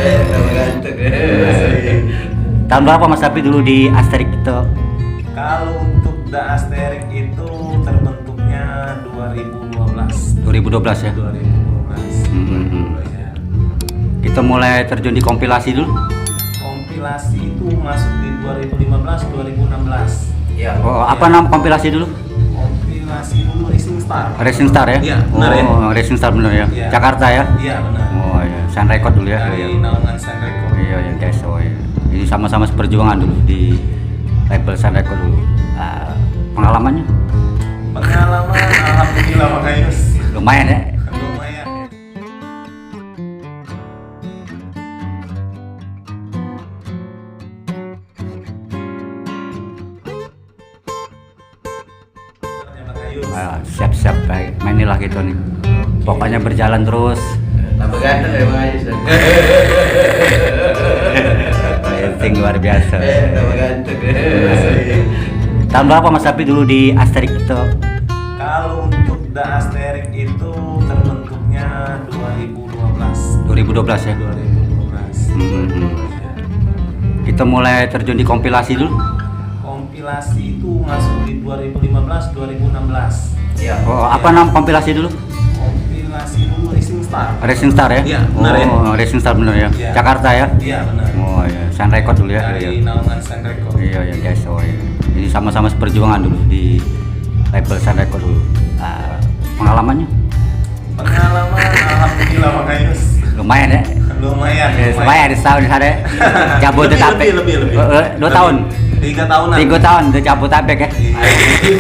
Nama ganteng. Tahun berapa Mas Sapi dulu di Asterix itu? Kalau untuk The Asterix itu terbentuknya 2012. 2012 ya? 2012. Ya. Kita mulai terjun di kompilasi dulu. Kompilasi itu masuk di 2015-2016. Ya. Oh, apa nama kompilasi dulu? Kompilasi dulu Racing Star. Racing Star ya? Iya, benar ya. Oh, Racing Star benar ya? Iya. Jakarta ya? Iya, benar. Oh iya, Sun Record dulu ya? Dari Iya. naungan Sun Record. Iya ya guys, oh iya. Ini sama-sama seperjuangan dulu di label Sun Record dulu. Pengalamannya? Pengalaman alhamdulillah Bang Ayus. Lumayan ya? Lumayan. Bang Ayus. Siap-siap baik. Mainilah gitu nih. Pokoknya berjalan terus. Tambah ganteng ya Bang Ayus. Rating luar biasa. Nama ganteng. Tahun berapa Mas Sapi dulu di Asterix itu? Kalau untuk The Asterix itu terbentuknya 2012. 2012 ya? 2012. Kita mulai terjun di kompilasi dulu. Kompilasi itu masuk di 2015-2016. Ya. Oh, apa nama kompilasi dulu? Kompilasi dulu Racing Star. Racing Star ya? Iya, benar ya. Oh, Racing Star benar ya? Iya. Jakarta ya? Iya, benar. Oh iya, Sun Record dulu ya? Dari Iya. naungan Sun Record. Iya ya guys, oh iya. Ini sama-sama seperjuangan dulu di label Sun Record dulu. Pengalamannya? Pengalaman alhamdulillah Bang Ayus. Lumayan ya? Lumayan. Lumayan di tahun sana. Jabodetabek. Lebih. 2 tahun. 3 tahunan. 3 tahun di Jabodetabek ya?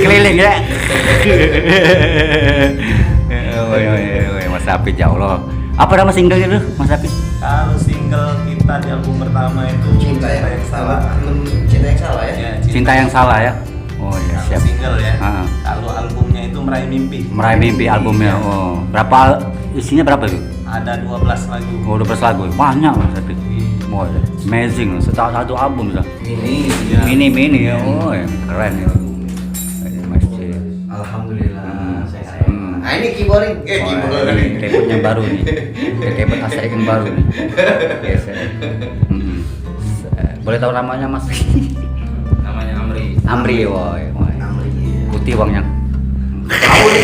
Keliling ya? Oh iya, Mas Sapi jauh loh. Apa nama singlenya dulu, Mas Sapi? Kalau single kita di album pertama itu Cinta yang salah. Cinta yang salah ya. Ya, Cinta yang salah ya? Oh iya, Kalau siap. single ya. Ah. Kalau albumnya itu Meraih Mimpi. Meraih Mimpi albumnya. Oh, berapa isinya berapa tuh? Ada 12 lagu. Oh, 12 lagu. Banyak Mas Sapi. Oh, iya. Amazing. Satu album lah. Ini. Mini ya. Oh, ya. Keren ya. Masih. Alhamdulillah sehat. Hmm. Ini keyboarding. Ini keyboard yang baru nih. Keyboard Asterix yang baru nih. Yes, ya. Boleh tahu namanya Mas? Namanya Amri. Amri, woi. Putih bangnya.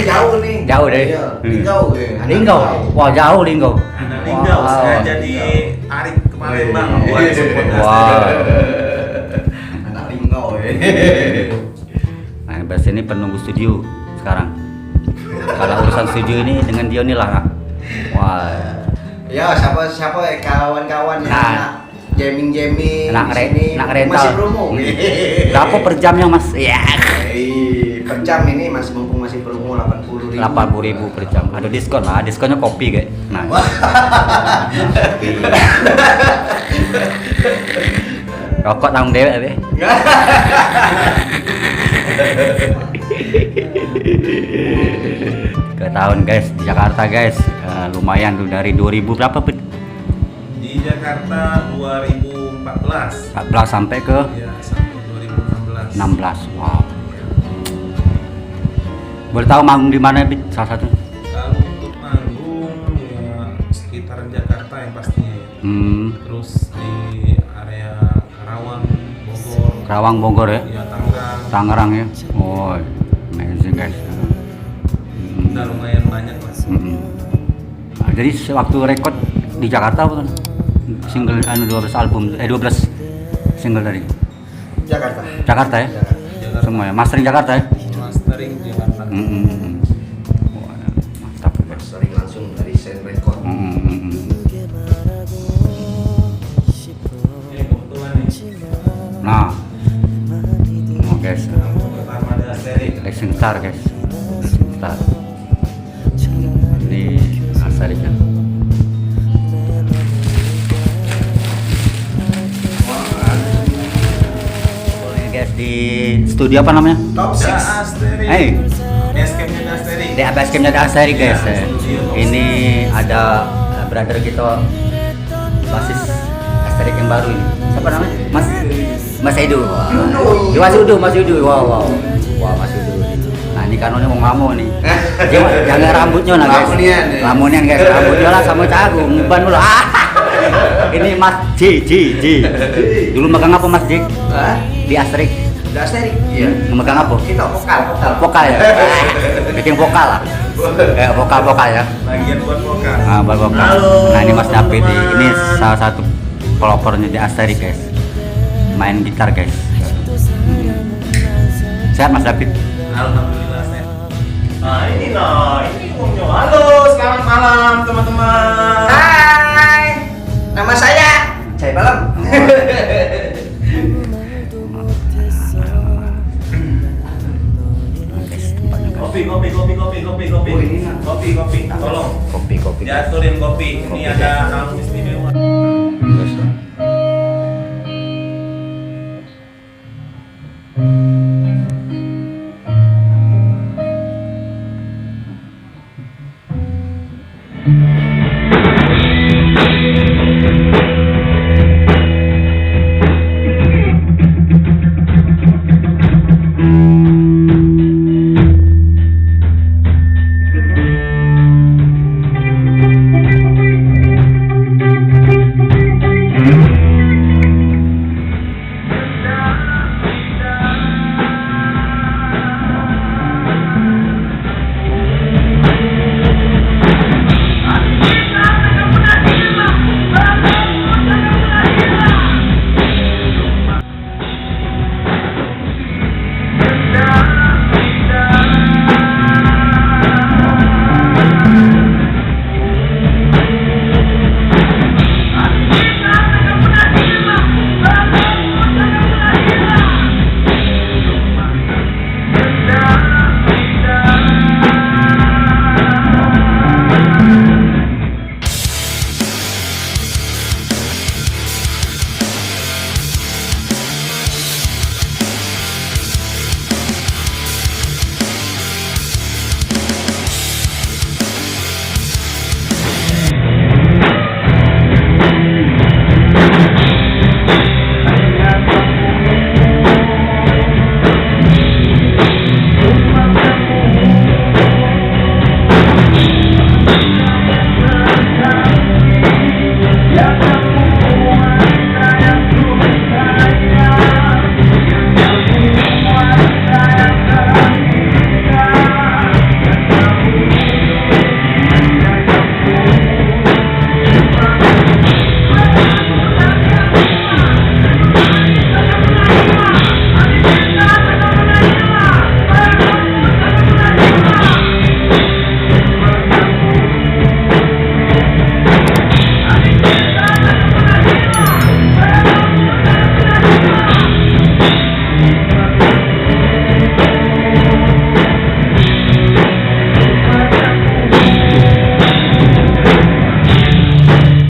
Jauh nih. Jauh deh. Iya. Linggau. Linggau. Wah, jauh Linggau. Anak Linggau. Saya jadi Arik kemarin Bang. Buat support Wah. Anak Linggau. Nah, berarti ini penunggu studio sekarang. Kalau urusan studio ini dengan Dion lah. Wah. Ya, siapa kawan-kawan yang Nah. nak jamming Nak rental. masih promo. Berapa per jamnya Mas? Ya. Per jam ini mumpung masih promo 80.000. 80.000 per jam. Ada diskon lah, diskonnya kopi kayak. Nah. Rokok tanggung dewek deh. Ke tahun guys di Jakarta guys. Lumayan tuh dari 2000 berapa Pit? Di Jakarta 2014. 14 sampai ke Ya, sampai 2016. 16. Wow. Boleh tahu manggung di mana Pit? Salah satu. Kalau untuk manggung ya sekitaran Jakarta yang pastinya ya. Terus di area Karawang Bogor ya. ya Tangerang. Tangerang ya. Oh, amazing guys. Udah lumayan banyak Mas. Nah, jadi waktu rekod di Jakarta apa kan? Single 12 album 12 single tadi. Jakarta. Jakarta ya? Jakarta. Semua ya. Mastering Jakarta ya? Mastering Jakarta. Wah, mantap guys. Sering langsung dari Sen Record. Ini kebetulan nih. Nah, guys, Pertama ada Asterix. Racing Star guys, Racing Star. Ini Asterix kan. Boleh guys di studio apa namanya? Top Da 6. Asterix. Hey, Basecampnya Da Asterix. di atas gamenya ada Asterix guys. Ya, studio. Ini ada brother kita basis Asterix yang baru ini. Siapa namanya? Mas Edu. Wah. Ya, Mas Edu. Wow. Wah, Mas Edu. Nah, ini kanonnya mau ngamuk nih. Jangan rambutnya lah guys. Ramunian, ya. Ramunian guys, rambutnya lah sama cagung. Ban dulu. Ini Mas J. Dulu megang apa Mas J? Hah? Di Asterik. Udah seri? Iya. Megang apa? Kita vokal. Vokal ya. Bikin vokal lah. Kayak vokal ya. Bagian buat vokal. Nah, buat vokal. Halo, Nah, ini Mas David nih. teman-teman. Ini salah satu pelopornya di Asterik, guys. Main gitar, guys. Sehat Mas David? Alhamdulillah sehat. Nah ini Omnyo. Halo, selamat malam teman-teman. Hai, nama saya Jai Malam. Kopi. Oh, ini, Nak. Kopi. Tolong. Kopi. Diaturin kopi. Ini ada tamu istimewa. Terus,